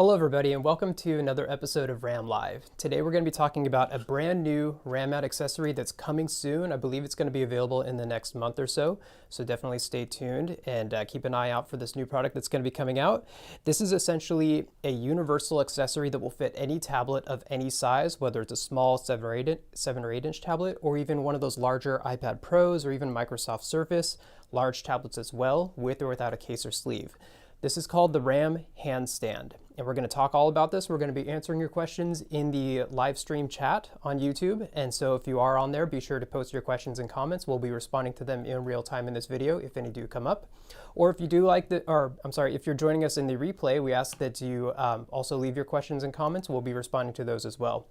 Hello everybody and welcome to another episode of Ram Live. Today we're going to be talking about a brand new Ram mat accessory that's coming soon. I believe it's going to be available in the next month or so, so definitely stay tuned and keep an eye out for this new product that's going to be coming out. This is essentially a universal accessory that will fit any tablet of any size, whether it's a small 7 or 8 inch tablet or even one of those larger iPad Pros or even Microsoft Surface, large tablets as well, with or without a case or sleeve. This is called the Ram Handstand, and we're going to talk all about this. We're going to be answering your questions in the live stream chat on YouTube, and so if you are on there, be sure to post your questions and comments. We'll be responding to them in real time in this video if any do come up. Or if you do like if you're joining us in the replay, we ask that you also leave your questions and comments. We'll be responding to those as well.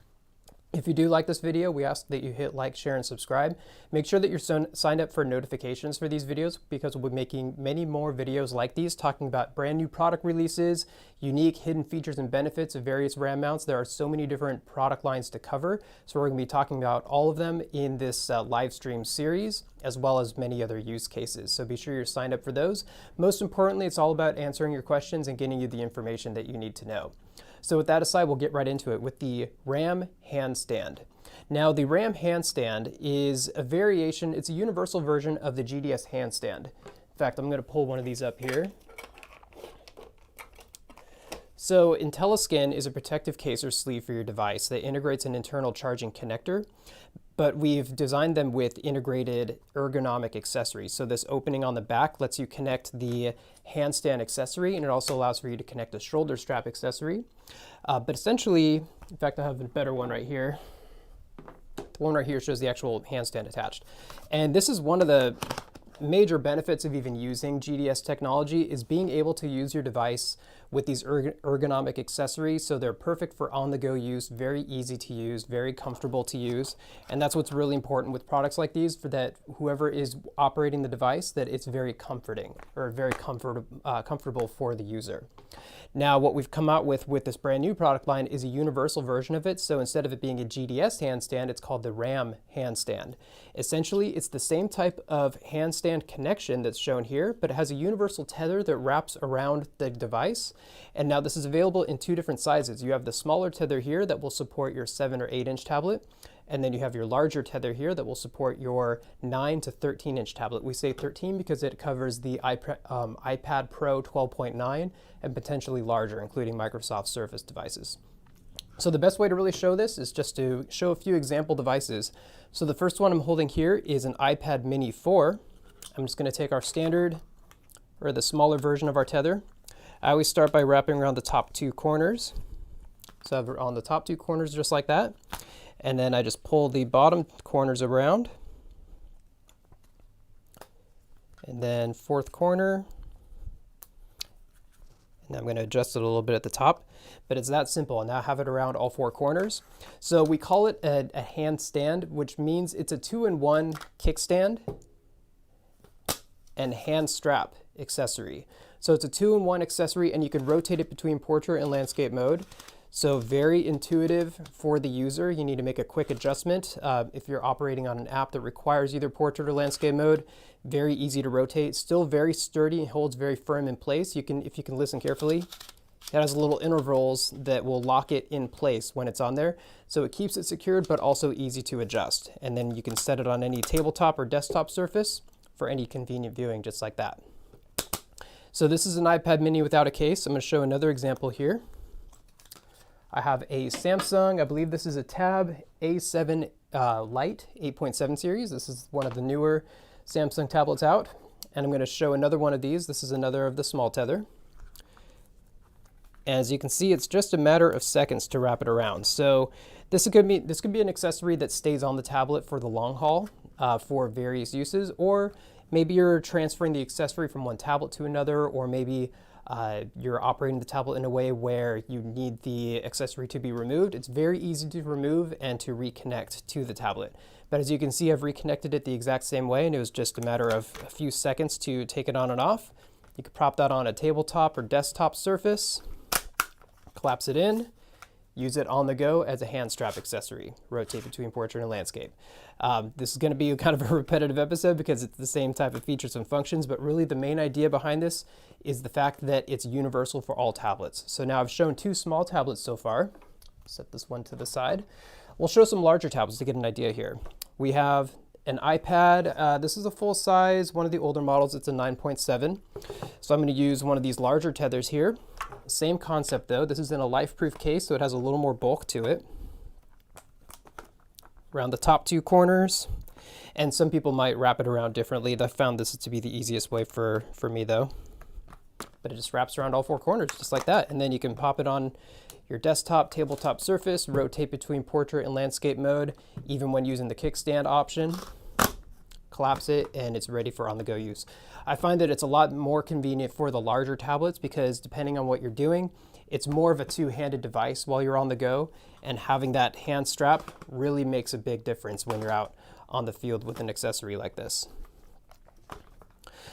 If you do like this video, we ask that you hit like, share, and subscribe. Make sure that you're signed up for notifications for these videos because we'll be making many more videos like these talking about brand new product releases, unique hidden features and benefits of various Ram mounts. There are so many different product lines to cover, so we're going to be talking about all of them in this live stream series, as well as many other use cases. So be sure you're signed up for those. Most importantly, it's all about answering your questions and getting you the information that you need to know. So with that aside, we'll get right into it with the Ram Handstand. Now, the Ram Handstand is a variation, it's a universal version of the GDS handstand. In fact, I'm going to pull one of these up here. So IntelliSkin is a protective case or sleeve for your device that integrates an internal charging connector, but we've designed them with integrated ergonomic accessories. So this opening on the back lets you connect the handstand accessory, and it also allows for you to connect a shoulder strap accessory. But essentially, in fact, I have a better one right here. The one right here shows the actual handstand attached. And this is one of the major benefits of even using GDS technology is being able to use your device with these ergonomic accessories. So they're perfect for on-the-go use, very easy to use, very comfortable to use. And that's what's really important with products like these, for that whoever is operating the device, that it's very comforting or very comfortable for the user. Now, what we've come out with this brand new product line is a universal version of it. So instead of it being a GDS handstand, it's called the Ram Handstand. Essentially, it's the same type of handstand connection that's shown here, but it has a universal tether that wraps around the device. And now this is available in two different sizes. You have the smaller tether here that will support your 7 or 8 inch tablet. And then you have your larger tether here that will support your 9 to 13 inch tablet. We say 13 because it covers the iPad Pro 12.9 and potentially larger, including Microsoft Surface devices. So the best way to really show this is just to show a few example devices. So the first one I'm holding here is an iPad Mini 4. I'm just going to take our standard, or the smaller version of our tether. I always start by wrapping around the top two corners. So I have on the top two corners just like that. And then I just pull the bottom corners around. And then fourth corner. And I'm going to adjust it a little bit at the top. But it's that simple. And now I have it around all four corners. So we call it a handstand, which means it's a 2-in-1 kickstand and hand strap accessory. So it's a 2-in-1 accessory, and you can rotate it between portrait and landscape mode. So very intuitive for the user. You need to make a quick adjustment. If you're operating on an app that requires either portrait or landscape mode, very easy to rotate. Still very sturdy and holds very firm in place. If you can listen carefully, it has little intervals that will lock it in place when it's on there. So it keeps it secured, but also easy to adjust. And then you can set it on any tabletop or desktop surface for any convenient viewing, just like that. So this is an iPad Mini without a case. I'm going to show another example here. I have a Samsung, I believe this is a Tab A7 Lite 8.7 series. This is one of the newer Samsung tablets out. And I'm going to show another one of these. This is another of the small tether. As you can see, it's just a matter of seconds to wrap it around. So this could be an accessory that stays on the tablet for the long haul for various uses, or maybe you're transferring the accessory from one tablet to another, or maybe you're operating the tablet in a way where you need the accessory to be removed. It's very easy to remove and to reconnect to the tablet. But as you can see, I've reconnected it the exact same way, and it was just a matter of a few seconds to take it on and off. You could prop that on a tabletop or desktop surface, collapse it in. use it on the go as a hand strap accessory, rotate between portrait and landscape. This is going to be kind of a repetitive episode because it's the same type of features and functions, but really the main idea behind this is the fact that it's universal for all tablets. So now I've shown 2 small tablets so far. Set this one to the side. We'll show some larger tablets to get an idea here. We have an iPad. This is a full size, one of the older models. It's a 9.7. So I'm going to use one of these larger tethers here. Same concept though. This is in a life-proof case, so it has a little more bulk to it. Around the top 2 corners. And some people might wrap it around differently. I found this to be the easiest way for me though. But it just wraps around all 4 corners just like that. And then you can pop it on your desktop, tabletop surface, rotate between portrait and landscape mode, even when using the kickstand option. Collapse it and it's ready for on-the-go use. I find that it's a lot more convenient for the larger tablets because depending on what you're doing, it's more of a 2-handed device while you're on the go, and having that hand strap really makes a big difference when you're out on the field with an accessory like this.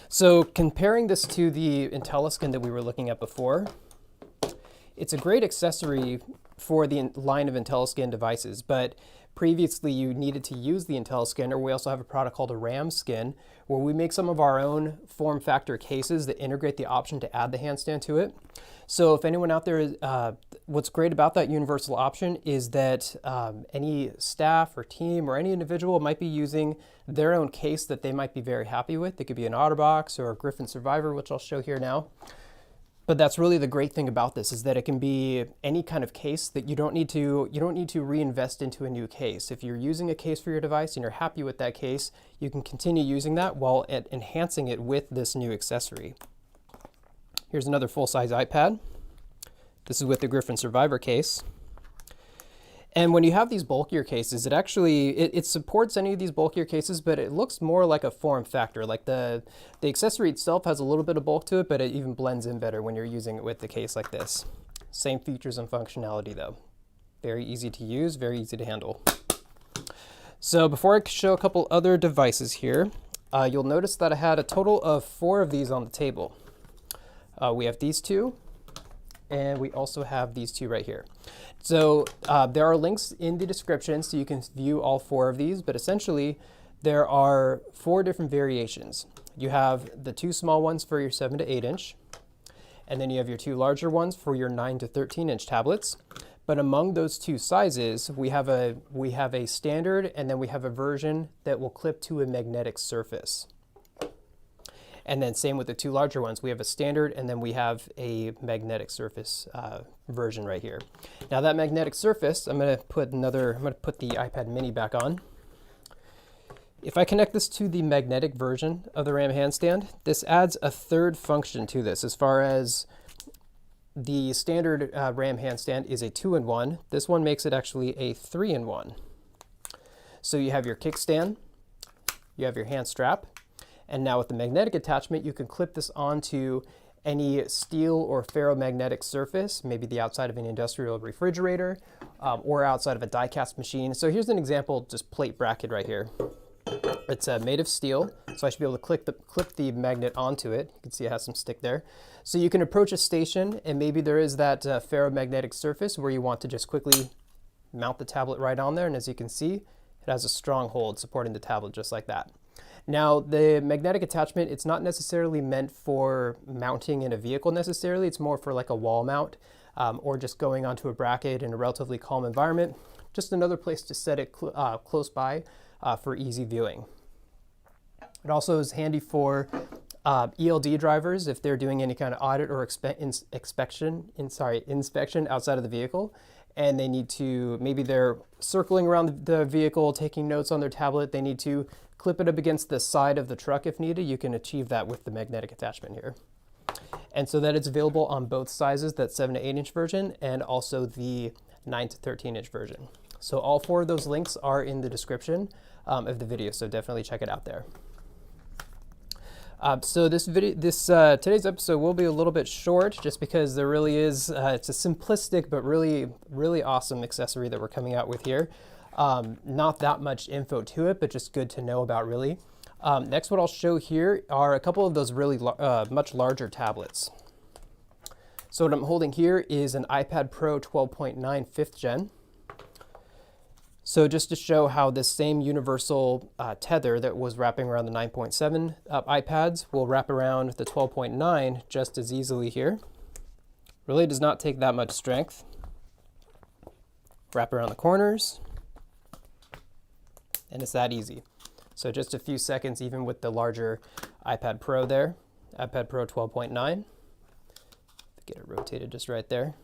So comparing this to the IntelliSkin that we were looking at before, it's a great accessory for the line of IntelliSkin devices, but previously you needed to use the IntelliSkin, or we also have a product called a Ram Skin, where we make some of our own form factor cases that integrate the option to add the handstand to it. So if anyone out there, what's great about that universal option is that any staff or team or any individual might be using their own case that they might be very happy with. It could be an OtterBox or a Griffin Survivor, which I'll show here now. But that's really the great thing about this, is that it can be any kind of case that you don't need to reinvest into a new case. If you're using a case for your device and you're happy with that case, you can continue using that while enhancing it with this new accessory. Here's another full-size iPad. This is with the Griffin Survivor case. And when you have these bulkier cases, it supports any of these bulkier cases, but it looks more like a form factor. Like the accessory itself has a little bit of bulk to it, but it even blends in better when you're using it with the case like this. Same features and functionality though. Very easy to use, very easy to handle. So before I show a couple other devices here, you'll notice that I had a total of 4 of these on the table. We have these 2, and we also have these 2 right here. So there are links in the description so you can view all 4 of these, but essentially there are 4 different variations. You have the 2 small ones for your 7 to 8 inch, and then you have your 2 larger ones for your 9 to 13 inch tablets. But among those 2 sizes, we have a standard, and then we have a version that will clip to a magnetic surface. And then same with the 2 larger ones. We have a standard, and then we have a magnetic surface version right here. Now that magnetic surface, I'm gonna put the iPad mini back on. If I connect this to the magnetic version of the Ram Handstand, this adds a 3rd function to this. As far as the standard Ram Handstand is a 2-in-1, this one makes it actually a 3-in-1. So you have your kickstand, you have your hand strap, and now with the magnetic attachment, you can clip this onto any steel or ferromagnetic surface, maybe the outside of an industrial refrigerator, or outside of a die-cast machine. So here's an example, just plate bracket right here. It's made of steel, so I should be able to clip the magnet onto it. You can see it has some stick there. So you can approach a station, and maybe there is that ferromagnetic surface where you want to just quickly mount the tablet right on there, and as you can see, it has a strong hold supporting the tablet just like that. Now, the magnetic attachment, it's not necessarily meant for mounting in a vehicle necessarily. It's more for like a wall mount or just going onto a bracket in a relatively calm environment. Just another place to set it close by for easy viewing. It also is handy for ELD drivers if they're doing any kind of audit or inspection outside of the vehicle. And they need to, maybe they're circling around the vehicle, taking notes on their tablet. They need to clip it up against the side of the truck if needed. You can achieve that with the magnetic attachment here. And so that it's available on both sizes, that 7 to 8 inch version, and also the 9 to 13 inch version. So all 4 of those links are in the description of the video, so definitely check it out there. So today's episode will be a little bit short just because there really is, it's a simplistic but really, really awesome accessory that we're coming out with here. Not that much info to it, but just good to know about really. Next, what I'll show here are a couple of those really much larger tablets. So what I'm holding here is an iPad Pro 12.9 5th gen. So just to show how this same universal tether that was wrapping around the 9.7 iPads will wrap around the 12.9 just as easily here. Really does not take that much strength. Wrap around the corners, and it's that easy. So just a few seconds, even with the larger iPad Pro there, iPad Pro 12.9. Get it rotated just right there.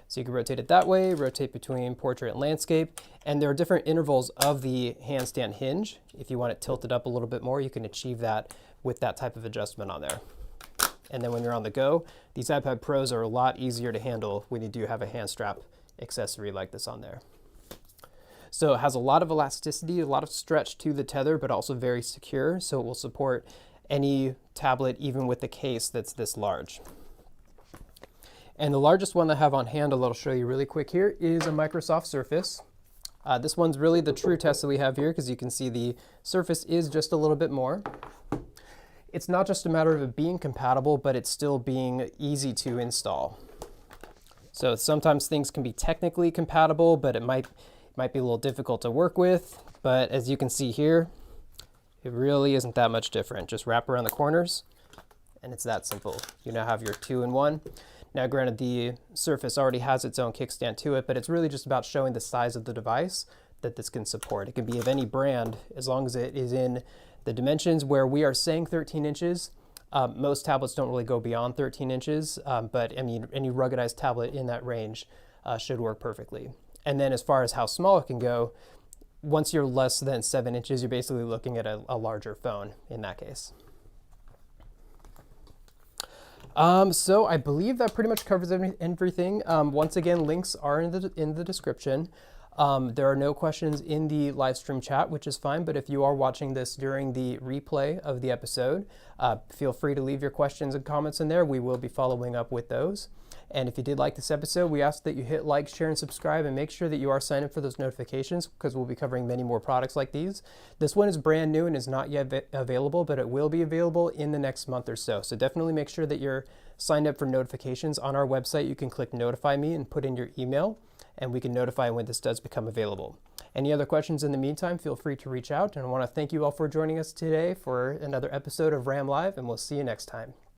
So you can rotate it that way, rotate between portrait and landscape, and there are different intervals of the handstand hinge. If you want it tilted up a little bit more, you can achieve that with that type of adjustment on there. And then when you're on the go, these iPad Pros are a lot easier to handle when you do have a hand strap accessory like this on there. So it has a lot of elasticity, a lot of stretch to the tether, but also very secure, so it will support any tablet, even with the case that's this large. And the largest one I have on hand, I'll show you really quick here, is a Microsoft Surface. This one's really the true test that we have here, because you can see the Surface is just a little bit more. It's not just a matter of it being compatible, but it's still being easy to install. So sometimes things can be technically compatible, but it might be a little difficult to work with. But as you can see here, it really isn't that much different. Just wrap around the corners, and it's that simple. You now have your 2-in-1. Now, granted, the Surface already has its own kickstand to it, but it's really just about showing the size of the device that this can support. It can be of any brand as long as it is in the dimensions where we are saying 13 inches. Most tablets don't really go beyond 13 inches, but I mean, any ruggedized tablet in that range should work perfectly. And then as far as how small it can go, once you're less than 7 inches, you're basically looking at a larger phone in that case. So I believe that pretty much covers everything. Once again, links are in the description. There are no questions in the live stream chat, which is fine, but if you are watching this during the replay of the episode, feel free to leave your questions and comments in there. We will be following up with those. And if you did like this episode, we ask that you hit like, share, and subscribe, and make sure that you are signed up for those notifications, because we'll be covering many more products like these. This one is brand new and is not yet available, but it will be available in the next month or so. So definitely make sure that you're signed up for notifications. On our website, you can click notify me and put in your email, and we can notify when this does become available. Any other questions in the meantime, feel free to reach out. And I want to thank you all for joining us today for another episode of Ram Live, and we'll see you next time.